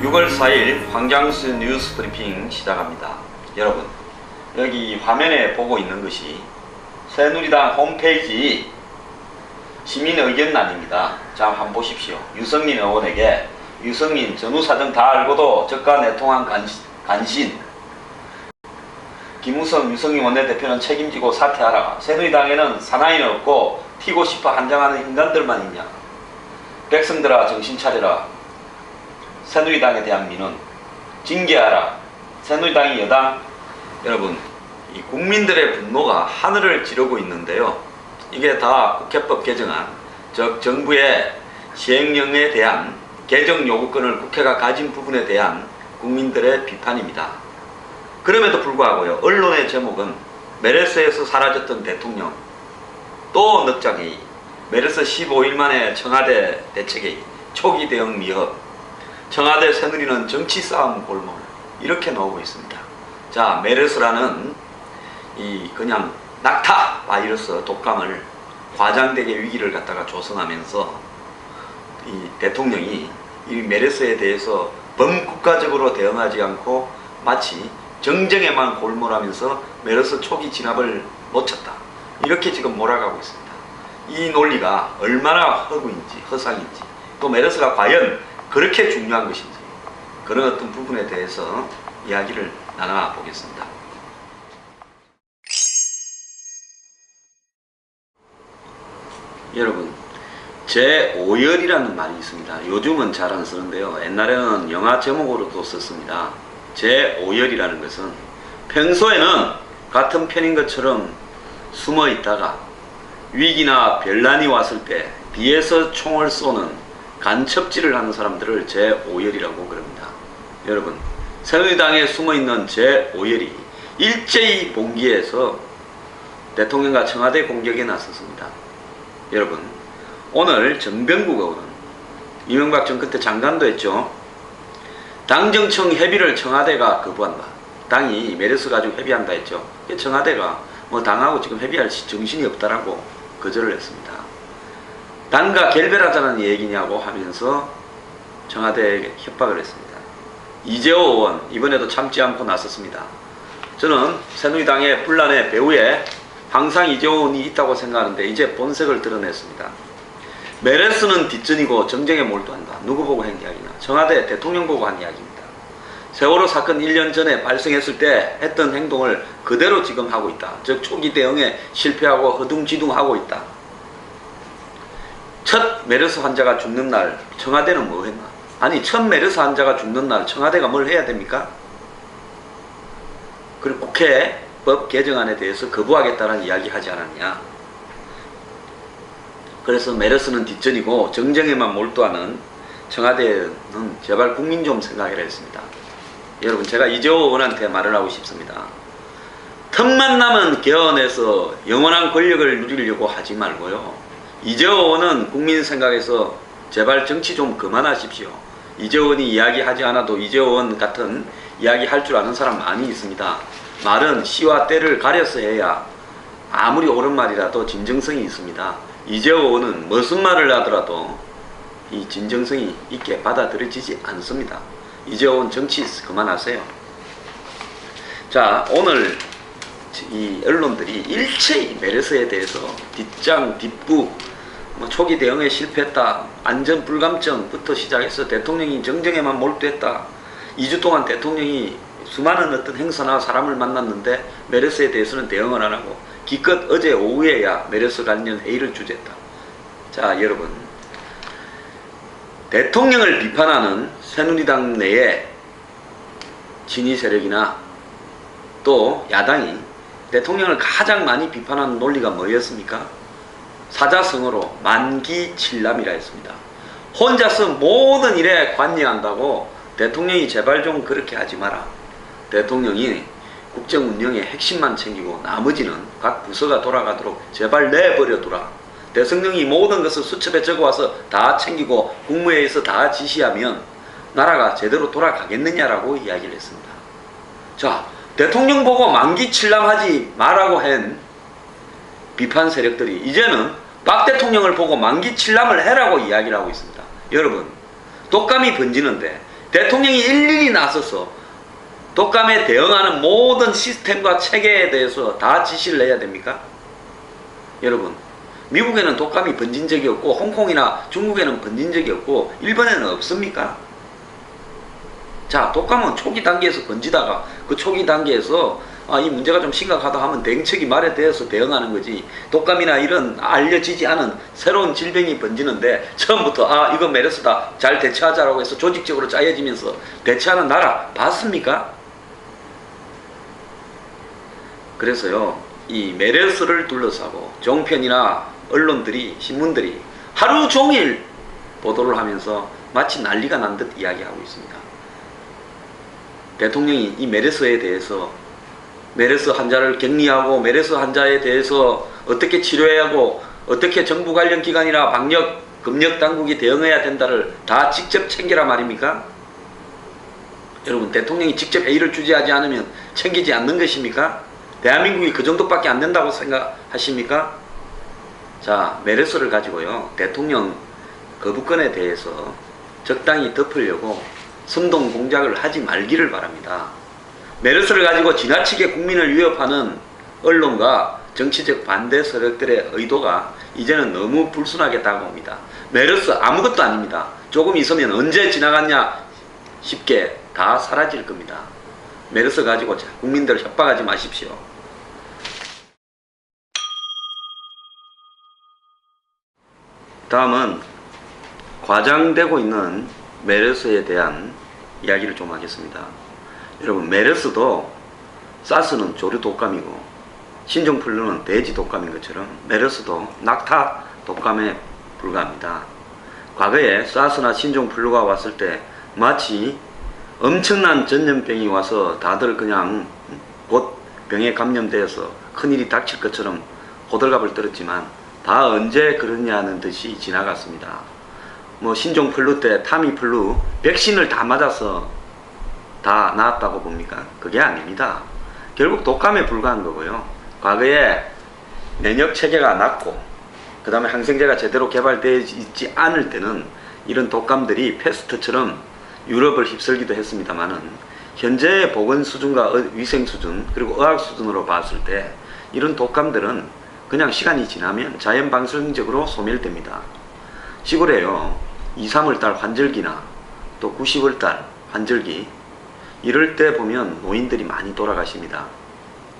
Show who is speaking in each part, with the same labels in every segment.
Speaker 1: 6월 4일 황장수 뉴스 브리핑 시작합니다. 여러분, 여기 화면에 보고 있는 것이 새누리당 홈페이지 시민의견란입니다. 자, 한번 보십시오. 유승민 의원에게 유승민 전후사정 다 알고도 저가 내통한 간신 김우성 유승민 원내대표는 책임지고 사퇴하라. 새누리당에는 사나이는 없고 튀고 싶어 한장하는 인간들만 있냐. 백성들아 정신 차려라. 새누리당에 대한 민원 징계하라. 새누리당이 여당. 여러분, 이 국민들의 분노가 하늘을 찌르고 있는데요. 이게 다 국회법 개정안, 즉 정부의 시행령에 대한 개정 요구권을 국회가 가진 부분에 대한 국민들의 비판입니다. 그럼에도 불구하고요, 언론의 제목은 메르스에서 사라졌던 대통령, 또 넉장회의, 메르스 15일 만에 청와대 대책회의, 초기 대응 미흡, 청와대 새누리는 정치 싸움 골몰, 이렇게 나오고 있습니다. 자, 메르스라는 이 그냥 낙타 바이러스 독감을 과장되게 위기를 갖다가 조성하면서 이 대통령이 이 메르스에 대해서 범국가적으로 대응하지 않고 마치 정쟁에만 골몰하면서 메르스 초기 진압을 놓쳤다, 이렇게 지금 몰아가고 있습니다. 이 논리가 얼마나 허구인지 허상인지, 또 메르스가 과연 그렇게 중요한 것인지, 그런 어떤 부분에 대해서 이야기를 나눠보겠습니다. 여러분, 제5열이라는 말이 있습니다. 요즘은 잘 안 쓰는데요, 옛날에는 영화 제목으로도 썼습니다. 제5열이라는 것은 평소에는 같은 편인 것처럼 숨어 있다가 위기나 변란이 왔을 때 뒤에서 총을 쏘는 간첩질을 하는 사람들을 제5열이라고 그럽니다. 여러분, 새누리당에 숨어있는 제5열이 일제히 봉기해서 대통령과 청와대 공격에 나섰습니다. 여러분, 오늘 정병국 의원은 이명박 정권 때 장관도 했죠. 당정청 협의를 청와대가 거부한다. 당이 메르스 가지고 협의한다 했죠. 청와대가 뭐 당하고 지금 협의할 정신이 없다라고 거절을 했습니다. 당과 결별하자는 얘기냐고 하면서 청와대에게 협박을 했습니다. 이재호 의원 이번에도 참지 않고 나섰습니다. 저는 새누리당의 분란의 배후에 항상 이재호 의원이 있다고 생각하는데 이제 본색을 드러냈습니다. 메르스는 뒷전이고 정쟁에 몰두한다. 누구 보고 한 이야기냐? 청와대 대통령 보고 한 이야기입니다. 세월호 사건 1년 전에 발생했을 때 했던 행동을 그대로 지금 하고 있다. 즉 초기 대응에 실패하고 허둥지둥하고 있다. 첫 메르스 환자가 죽는 날 청와대는 뭐 했나? 아니, 첫 메르스 환자가 죽는 날 청와대가 뭘 해야 됩니까? 그리고 국회법 개정안에 대해서 거부하겠다는 이야기 하지 않았냐? 그래서 메르스는 뒷전이고 정쟁에만 몰두하는 청와대는 제발 국민 좀 생각해라 했습니다. 여러분, 제가 이재호 의원한테 말을 하고 싶습니다. 틈만 나면 개헌해서 영원한 권력을 누리려고 하지 말고요, 이재호 의원은 국민 생각에서 제발 정치 좀 그만하십시오. 이재호 의원이 이야기하지 않아도 이재호 의원 같은 이야기 할 줄 아는 사람 많이 있습니다. 말은 시와 때를 가려서 해야 아무리 옳은 말이라도 진정성이 있습니다. 이재호 의원은 무슨 말을 하더라도 이 진정성이 있게 받아들여지지 않습니다. 이재호 의원 정치 그만하세요. 자, 오늘 이 언론들이 일체히 메르스에 대해서 뒷장 뒷부 초기 대응에 실패했다, 안전 불감증부터 시작해서 대통령이 정쟁에만 몰두했다, 2주 동안 대통령이 수많은 어떤 행사나 사람을 만났는데 메르스에 대해서는 대응을 안 하고 기껏 어제 오후에야 메르스 관련 회의를 주재했다. 자, 여러분, 대통령을 비판하는 새누리당 내에 진위 세력이나 또 야당이 대통령을 가장 많이 비판하는 논리가 뭐였습니까? 사자성어로 만기칠남이라 했습니다. 혼자서 모든 일에 관여한다고 대통령이 제발 좀 그렇게 하지 마라. 대통령이 국정 운영의 핵심만 챙기고 나머지는 각 부서가 돌아가도록 제발 내버려두라. 대통령이 모든 것을 수첩에 적어와서 다 챙기고 국무회의에서 다 지시하면 나라가 제대로 돌아가겠느냐라고 이야기를 했습니다. 자, 대통령 보고 만기칠남하지 말라고 한 비판 세력들이 이제는 박 대통령을 보고 만기칠남을 해라고 이야기를 하고 있습니다. 여러분, 독감이 번지는데 대통령이 일일이 나서서 독감에 대응하는 모든 시스템과 체계에 대해서 다 지시를 해야 됩니까? 여러분, 미국에는 독감이 번진 적이 없고 홍콩이나 중국에는 번진 적이 없고 일본에는 없습니까? 자, 독감은 초기 단계에서 번지다가 그 초기 단계에서 이 문제가 좀 심각하다 하면 대응책이 마련되어서 대응하는 거지, 독감이나 이런 알려지지 않은 새로운 질병이 번지는데 처음부터 이거 메르스다 잘 대처하자라고 해서 조직적으로 짜여지면서 대처하는 나라 봤습니까? 그래서요, 이 메르스를 둘러싸고 종편이나 언론들이, 신문들이 하루 종일 보도를 하면서 마치 난리가 난 듯 이야기하고 있습니다. 대통령이 이 메르스에 대해서, 메르스 환자를 격리하고 메르스 환자에 대해서 어떻게 치료해야 하고 어떻게 정부 관련 기관이나 방역, 검역 당국이 대응해야 된다를 다 직접 챙기라 말입니까? 여러분, 대통령이 직접 회의를 주재하지 않으면 챙기지 않는 것입니까? 대한민국이 그 정도밖에 안 된다고 생각하십니까? 자, 메르스를 가지고요, 대통령 거부권에 대해서 적당히 덮으려고 선동 공작을 하지 말기를 바랍니다. 메르스를 가지고 지나치게 국민을 위협하는 언론과 정치적 반대 세력들의 의도가 이제는 너무 불순하게 다가옵니다. 메르스 아무것도 아닙니다. 조금 있으면 언제 지나갔냐 싶게 다 사라질 겁니다. 메르스 가지고 국민들 협박하지 마십시오. 다음은 과장되고 있는 메르스에 대한 이야기를 좀 하겠습니다. 여러분, 메르스도 사스는 조류 독감이고 신종플루는 돼지 독감인 것처럼 메르스도 낙타 독감에 불과합니다. 과거에 사스나 신종플루가 왔을 때 마치 엄청난 전염병이 와서 다들 그냥 곧 병에 감염되어서 큰일이 닥칠 것처럼 호들갑을 떨었지만 다 언제 그러냐는 듯이 지나갔습니다. 뭐 신종플루 때 타미플루 백신을 다 맞아서 다 나았다고 봅니까? 그게 아닙니다. 결국 독감에 불과한 거고요. 과거에 면역 체계가 낮고 그 다음에 항생제가 제대로 개발되어 있지 않을 때는 이런 독감들이 패스트처럼 유럽을 휩쓸기도 했습니다만은 현재의 보건 수준과 위생 수준 그리고 의학 수준으로 봤을 때 이런 독감들은 그냥 시간이 지나면 자연 방사적으로 소멸됩니다. 시골에요, 2, 3월달 환절기나 또 90월달 환절기 이럴 때 보면 노인들이 많이 돌아가십니다.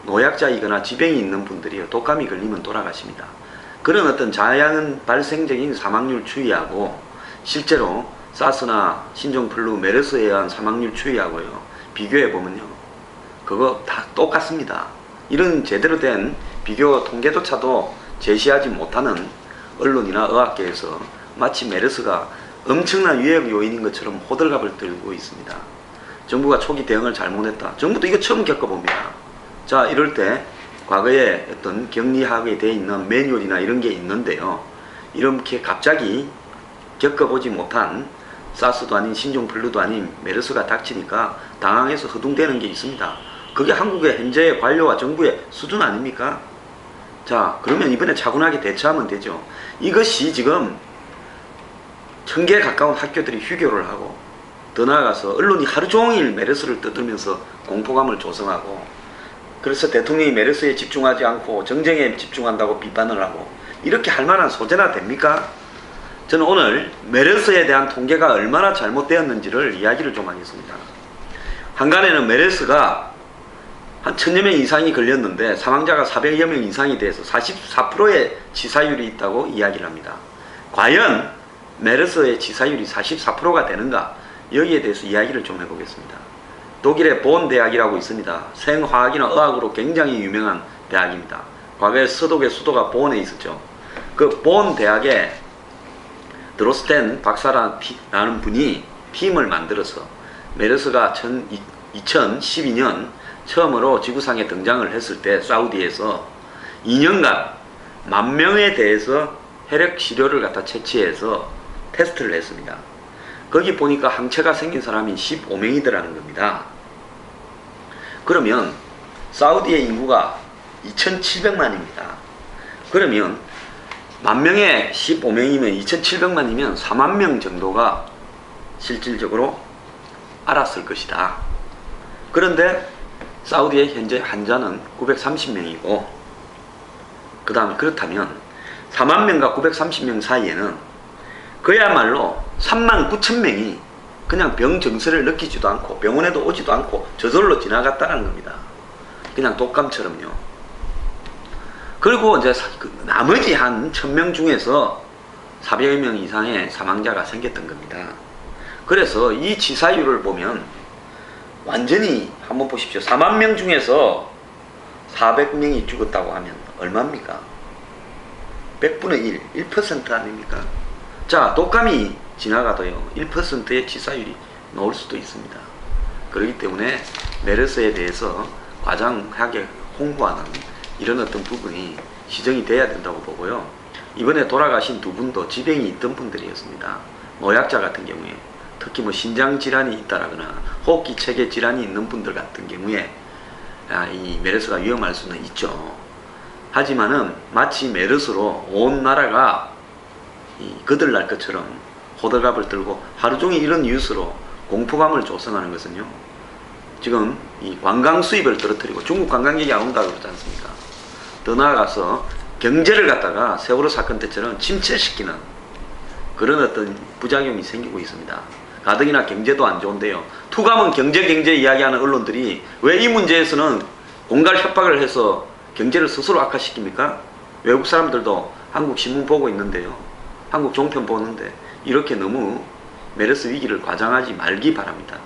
Speaker 1: 노약자이거나 지병이 있는 분들이 독감이 걸리면 돌아가십니다. 그런 어떤 자연 발생적인 사망률 추이하고 실제로 사스나 신종플루, 메르스에 의한 사망률 추이하고요 비교해보면요 그거 다 똑같습니다. 이런 제대로 된 비교 통계조차도 제시하지 못하는 언론이나 의학계에서 마치 메르스가 엄청난 위협 요인인 것처럼 호들갑을 떨고 있습니다. 정부가 초기 대응을 잘못했다. 정부도 이거 처음 겪어봅니다. 자, 이럴 때 과거에 어떤 격리하게 되어 있는 매뉴얼이나 이런 게 있는데요, 이렇게 갑자기 겪어보지 못한 사스도 아닌 신종플루도 아닌 메르스가 닥치니까 당황해서 허둥대는 게 있습니다. 그게 한국의 현재의 관료와 정부의 수준 아닙니까? 자, 그러면 이번에 차분하게 대처하면 되죠. 이것이 지금 1000개 가까운 학교들이 휴교를 하고 더 나아가서 언론이 하루 종일 메르스를 떠들면서 공포감을 조성하고, 그래서 대통령이 메르스에 집중하지 않고 정쟁에 집중한다고 비판을 하고, 이렇게 할 만한 소재나 됩니까? 저는 오늘 메르스에 대한 통계가 얼마나 잘못되었는지를 이야기를 좀 하겠습니다. 한간에는 메르스가 한 1000여 명 이상이 걸렸는데 사망자가 400여 명 이상이 돼서 44%의 치사율이 있다고 이야기를 합니다. 과연 메르스의 치사율이 44%가 되는가? 여기에 대해서 이야기를 좀 해보겠습니다. 독일의 본 대학이라고 있습니다. 생화학이나 의학으로 굉장히 유명한 대학입니다. 과거에 서독의 수도가 본에 있었죠. 그 본 대학에 드로스텐 박사라는 분이 팀을 만들어서 메르스가 2012년 처음으로 지구상에 등장을 했을 때 사우디에서 2년간 10,000명에 대해서 혈액 시료를 갖다 채취해서 테스트를 했습니다. 거기 보니까 항체가 생긴 사람이 15명이더라는 겁니다. 그러면 사우디의 인구가 2,700만입니다. 그러면 10,000명에 15명이면 2,700만이면 40,000명 정도가 실질적으로 알았을 것이다. 그런데 사우디의 현재 환자는 930명이고 그 다음에 그렇다면 4만 명과 930명 사이에는 그야말로 3만 9천 명이 그냥 병 증세를 느끼지도 않고 병원에도 오지도 않고 저절로 지나갔다는 겁니다. 그냥 독감처럼요. 그리고 이제 나머지 한 1000명 중에서 400여 명 이상의 사망자가 생겼던 겁니다. 그래서 이 치사율을 보면 완전히 한번 보십시오. 4만 명 중에서 400명이 죽었다고 하면 얼마입니까? 100분의 1, 1% 아닙니까? 자, 독감이 지나가도요 1%의 치사율이 나올 수도 있습니다. 그렇기 때문에 메르스에 대해서 과장하게 홍보하는 이런 어떤 부분이 시정이 돼야 된다고 보고요. 이번에 돌아가신 두 분도 지병이 있던 분들이었습니다. 노약자 같은 경우에 특히 뭐 신장 질환이 있다라거나 호흡기 체계 질환이 있는 분들 같은 경우에 이 메르스가 위험할 수는 있죠. 하지만은 마치 메르스로 온 나라가 거들날 것처럼 호들갑을 들고 하루 종일 이런 뉴스로 공포감을 조성하는 것은요, 지금 이 관광 수입을 떨어뜨리고 중국 관광객이 안 온다고 그러지 않습니까? 더 나아가서 경제를 갖다가 세월호 사건 때처럼 침체시키는 그런 어떤 부작용이 생기고 있습니다. 가뜩이나 경제도 안 좋은데요. 투가면 경제 이야기하는 언론들이 왜 이 문제에서는 공갈 협박을 해서 경제를 스스로 악화시킵니까? 외국 사람들도 한국 신문 보고 있는데요. 한국 종편 보는데 이렇게 너무 메르스 위기를 과장하지 말기 바랍니다.